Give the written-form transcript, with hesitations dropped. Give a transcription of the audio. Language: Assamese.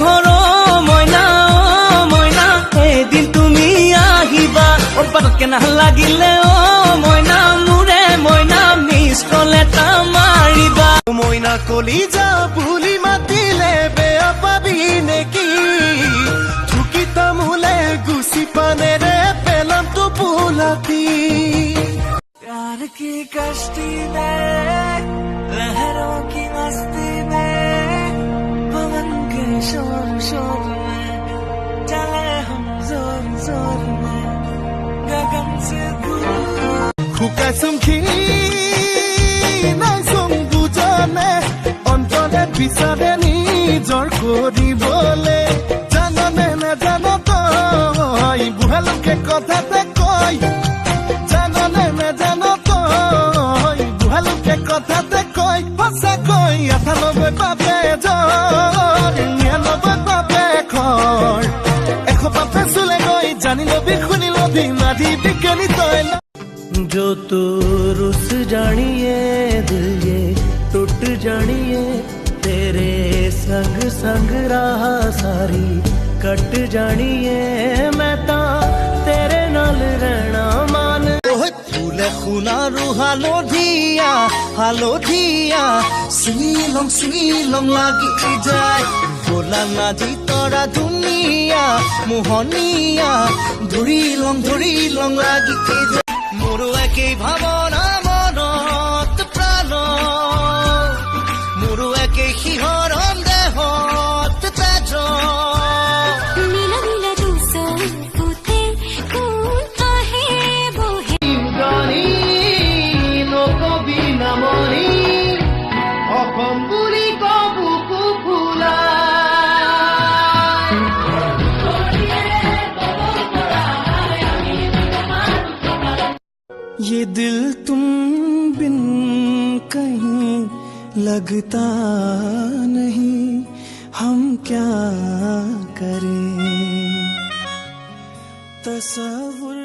ঘৰ মইনা এদিন তুমি আহিবা পতকে নালাগিলে মইনা মোৰে মইনা মিছ কল এটা মাৰিবা মইনা কলিজা বুলি মাতিলে বেয়া পাবি নেকি ঠুকি তামোলে গুচি পানেৰে পেলাম তো পোলাতি प्यार की कश्ती में लहरों की मस्ती में पवन के शोर में चले हम जोर में गगन से दूर শুকাইছোং নাইছোং বুজনে অন্তৰে বিচাৰে নিজৰ কৰিবলে জাননে নাজান তই বুঢ়ালোকে কথাতে কয় জাননে নাজান তই বুঢ়ালোকে কথাতে কয় সঁচাকৈ 98 পাপে জ্বৰ 99 পাপে খৰ 100 পাপে চুলে গৈ জানি লবি শুনি লবি মাধি বিজ্ঞানী তই जो तू रुस जानिए दिल ये टूट जानिए तेरे संग संग राह सारी कट जानिए मैं ता तेरे नाल रहना मान ফুলে সোণাৰু হালধীয়া চিলং লাগি যায় গোলা নাজি তৰা ধুনীয়া মোহনীয়া ধৰিলং লাগি যায় মোৰো একেই ভাৱনা মনত প্ৰাণ মোৰো একেই শিহৰণ দেহত তেজ নীলা নীলা দুচৰ ফুটে কোন আহে বহে গানী নকবি নামনি অসম বুলি কবুকু ফুলা ये दिल तुम बिन कहीं लगता नहीं हम क्या करें तसव्वुर